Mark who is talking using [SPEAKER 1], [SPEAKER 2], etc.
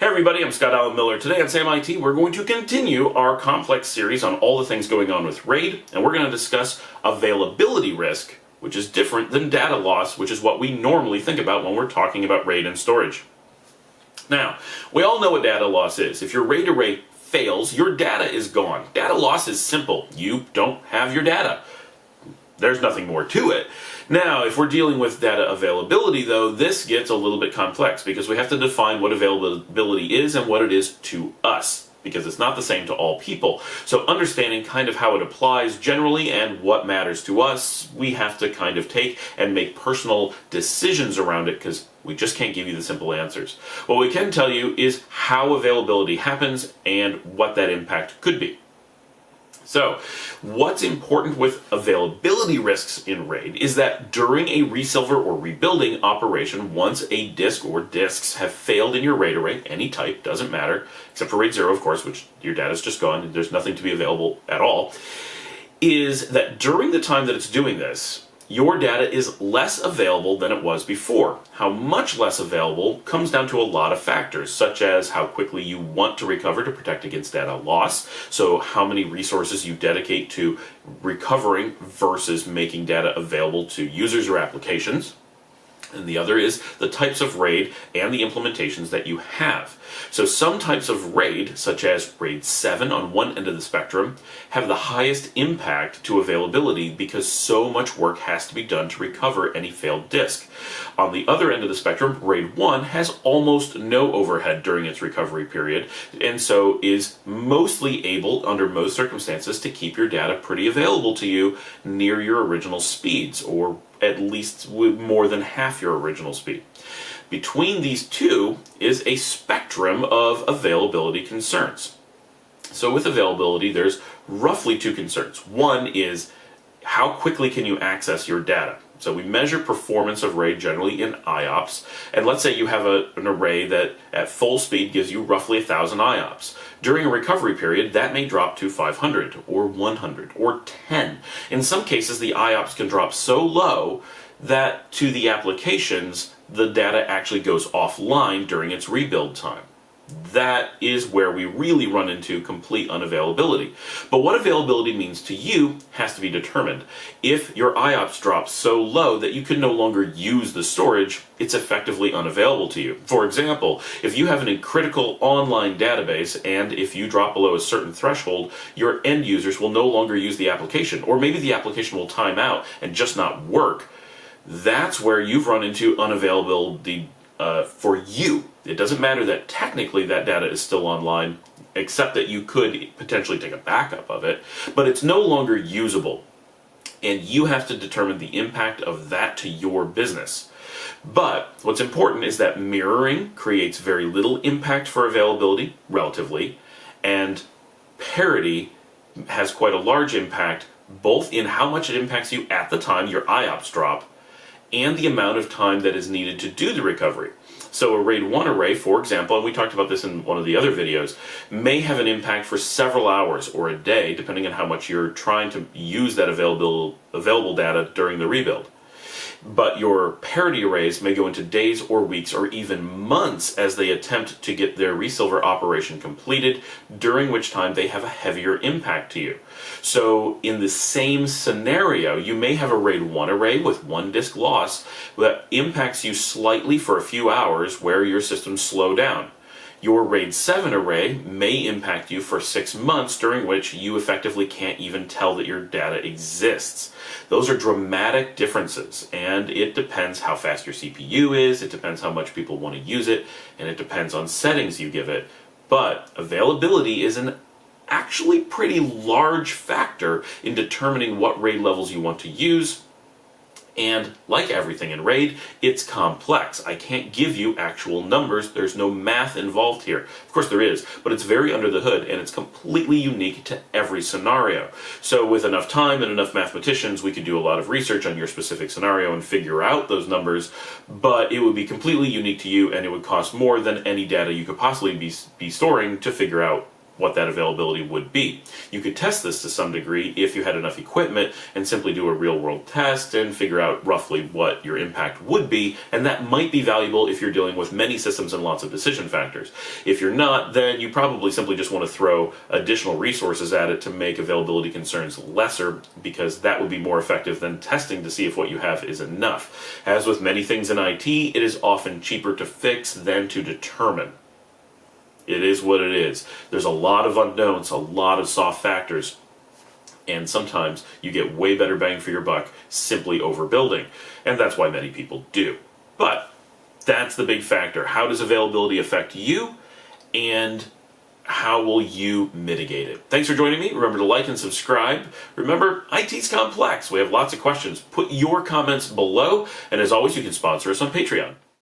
[SPEAKER 1] everybody, I'm Scott Alan Miller. Today on Sam IT, we're going to continue our complex series on all the things going on with RAID, and we're going to discuss availability risk, which is different than data loss, which is what we normally think about when we're talking about RAID and storage. Now, we all know what data loss is. If your RAID array fails, your data is gone. Data loss is simple. You don't have your data. There's nothing more to it. Now, if we're dealing with data availability, though, this gets a little bit complex because we have to define what availability is and what it is to us, because it's not the same to all people. So understanding kind of how it applies generally and what matters to us, we have to kind of take and make personal decisions around it because we just can't give you the simple answers. What we can tell you is how availability happens and what that impact could be. So, what's important with availability risks in RAID is that during a resilver or rebuilding operation, once a disk or disks have failed in your RAID array, any type, doesn't matter, except for RAID 0, of course, which your data's just gone, and there's nothing to be available at all, is that during the time that it's doing this, your data is less available than it was before. How much less available comes down to a lot of factors, such as how quickly you want to recover to protect against data loss, so how many resources you dedicate to recovering versus making data available to users or applications. And the other is the types of RAID and the implementations that you have. So some types of RAID, such as RAID 7 on one end of the spectrum, have the highest impact to availability because so much work has to be done to recover any failed disk. On the other end of the spectrum, RAID 1 has almost no overhead during its recovery period, and so is mostly able, under most circumstances, to keep your data pretty available to you near your original speeds, or at least with more than half your original speed. Between these two is a spectrum of availability concerns. So with availability, there's roughly two concerns. One is how quickly can you access your data? So we measure performance of RAID generally in IOPS, and let's say you have an array that at full speed gives you roughly 1,000 IOPS. During a recovery period, that may drop to 500 or 100 or 10. In some cases, the IOPS can drop so low that to the applications, the data actually goes offline during its rebuild time. That is where we really run into complete unavailability. But what availability means to you has to be determined. If your IOPS drops so low that you can no longer use the storage, it's effectively unavailable to you. For example, if you have an critical online database and if you drop below a certain threshold, your end users will no longer use the application, or maybe the application will time out and just not work. That's where you've run into unavailability for you. It doesn't matter that technically that data is still online, except that you could potentially take a backup of it, but it's no longer usable. And you have to determine the impact of that to your business. But what's important is that mirroring creates very little impact for availability, relatively, and parity has quite a large impact, both in how much it impacts you at the time your IOPS drop, and the amount of time that is needed to do the recovery. So a RAID 1 array, for example, and we talked about this in one of the other videos, may have an impact for several hours or a day, depending on how much you're trying to use that available data during the rebuild. But your parity arrays may go into days or weeks or even months as they attempt to get their resilver operation completed, during which time they have a heavier impact to you. So in the same scenario, you may have a RAID 1 array with one disk loss that impacts you slightly for a few hours where your systems slow down. Your RAID 7 array may impact you for 6 months, during which you effectively can't even tell that your data exists. Those are dramatic differences, and it depends how fast your CPU is, it depends how much people want to use it, and it depends on settings you give it. But availability is an actually pretty large factor in determining what RAID levels you want to use. And like everything in RAID, it's complex. I can't give you actual numbers. There's no math involved here. Of course there is, but it's very under the hood and it's completely unique to every scenario. So with enough time and enough mathematicians, we could do a lot of research on your specific scenario and figure out those numbers, but it would be completely unique to you and it would cost more than any data you could possibly be storing to figure out what that availability would be. You could test this to some degree if you had enough equipment and simply do a real-world test and figure out roughly what your impact would be, and that might be valuable if you're dealing with many systems and lots of decision factors. If you're not, then you probably simply just want to throw additional resources at it to make availability concerns lesser, because that would be more effective than testing to see if what you have is enough. As with many things in IT, it is often cheaper to fix than to determine. It is what it is. There's a lot of unknowns, a lot of soft factors, and sometimes you get way better bang for your buck simply overbuilding, and that's why many people do. But that's the big factor. How does availability affect you, and how will you mitigate it? Thanks for joining me. Remember to like and subscribe. Remember, IT's complex. We have lots of questions. Put your comments below, and as always, you can sponsor us on Patreon.